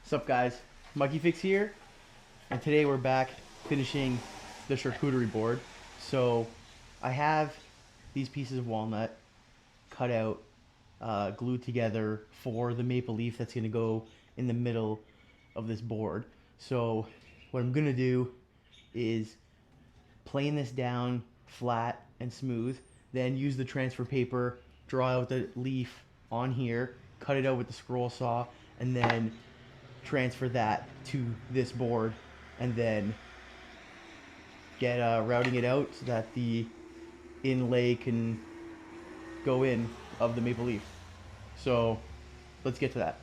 What's up, guys? Mikeyfix here, and today we're back finishing the charcuterie board. So I have these pieces of walnut cut out, glued together for the maple leaf that's going to go in the middle of this board. So what I'm going to do is plane this down flat and smooth, then use the transfer paper, draw out the leaf on here, cut it out with the scroll saw, and then transfer that to this board, and then get routing it out so that the inlay can go in of the maple leaf. So let's get to that.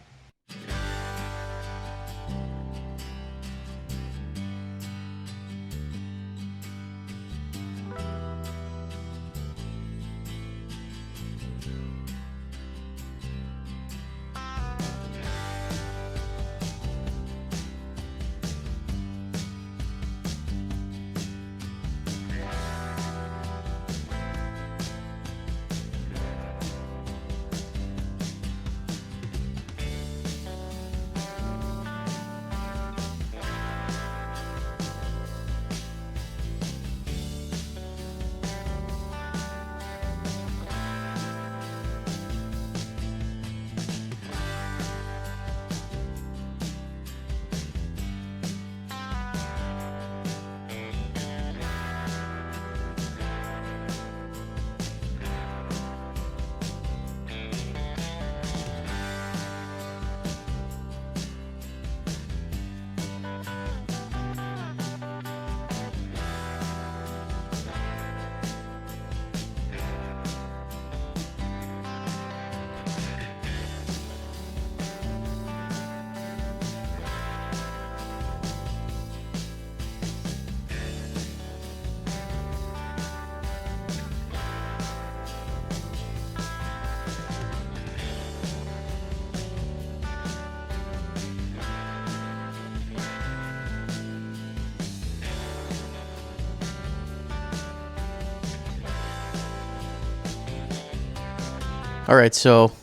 Alright, so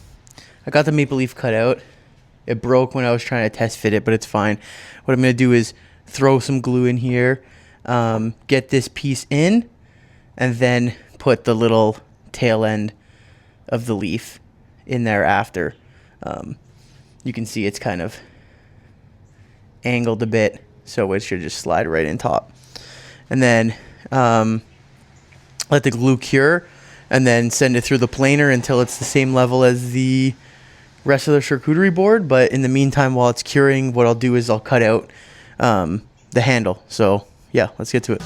I got the maple leaf cut out. It broke when I was trying to test fit it, but it's fine. What I'm going to do is throw some glue in here, get this piece in, and then put the little tail end of the leaf in there after. You can see it's kind of angled a bit, so it should just slide right in top. And then let the glue cure, and then send it through the planer until it's the same level as the rest of the charcuterie board. But in the meantime, while it's curing, what I'll do is I'll cut out the handle. So yeah, let's get to it.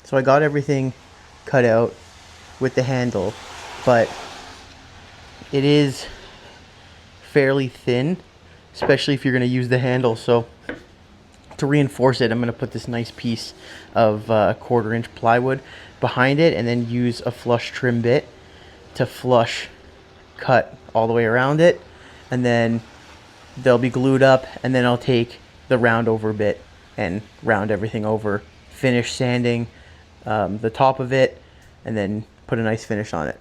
So I got everything cut out with the handle, but it is fairly thin, especially if you're going to use the handle. So to reinforce it, I'm going to put this nice piece of 1/4 inch plywood behind it, and then use a flush trim bit to flush cut all the way around it, and then they'll be glued up, and then I'll take the round over bit and round everything over, finish sanding the top of it, and then put a nice finish on it.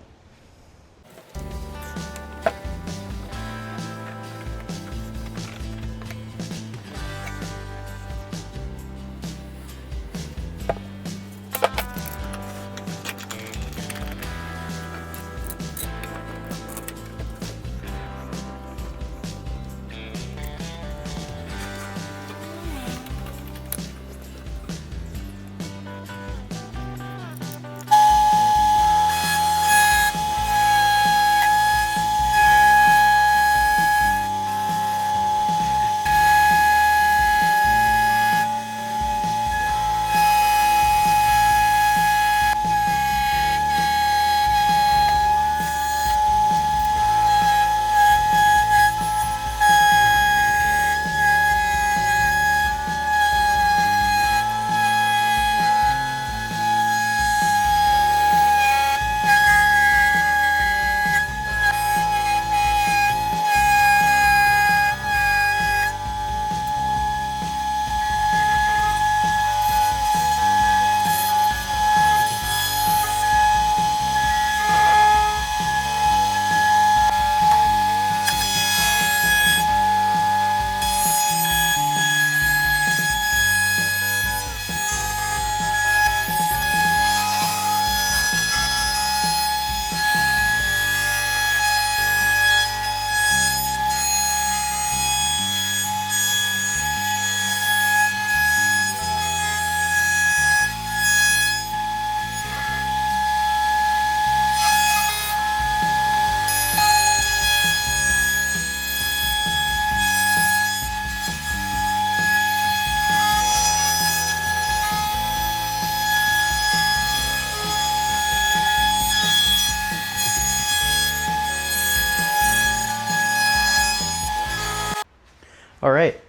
All right,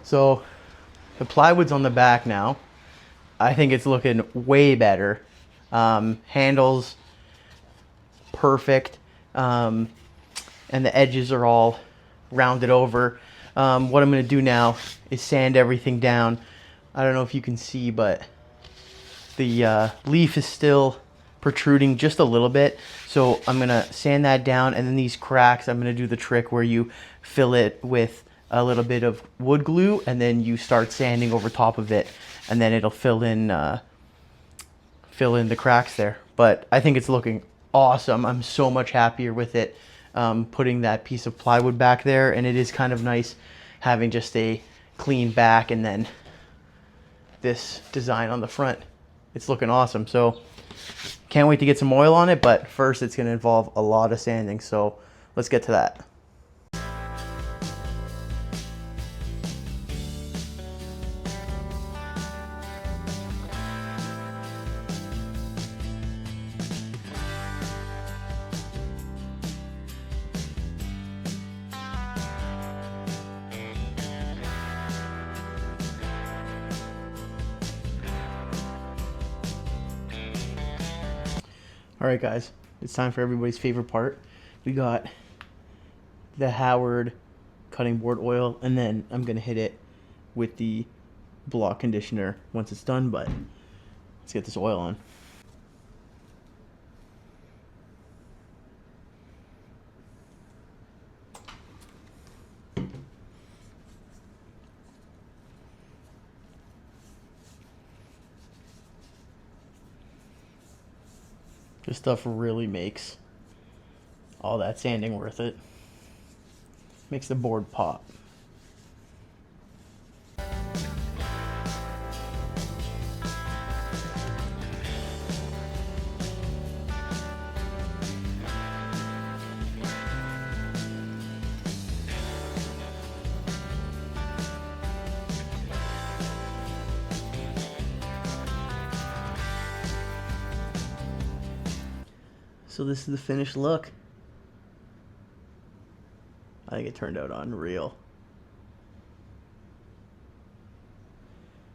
so the plywood's on the back now. I think it's looking way better. Handles perfect, and the edges are all rounded over. What I'm gonna do now is sand everything down. I don't know if you can see, but the leaf is still protruding just a little bit. So I'm gonna sand that down, and then these cracks, I'm gonna do the trick where you fill it with a little bit of wood glue, and then you start sanding over top of it, and then it'll fill in the cracks there. But I think it's looking awesome. I'm so much happier with it, putting that piece of plywood back there, and it is kind of nice having just a clean back and then this design on the front. It's looking awesome. So can't wait to get some oil on it, but first it's going to involve a lot of sanding, so let's get to that. All right, guys, it's time for everybody's favorite part. We got the Howard cutting board oil, and then I'm gonna hit it with the block conditioner once it's done, but let's get this oil on. This stuff really makes all that sanding worth it. Makes the board pop. So this is the finished look. I think it turned out unreal.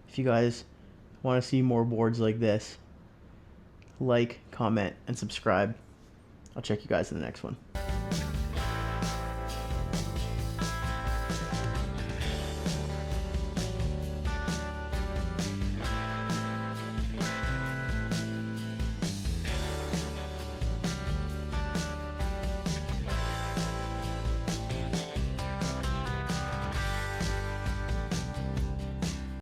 If you guys want to see more boards like this, like, comment, and subscribe. I'll check you guys in the next one.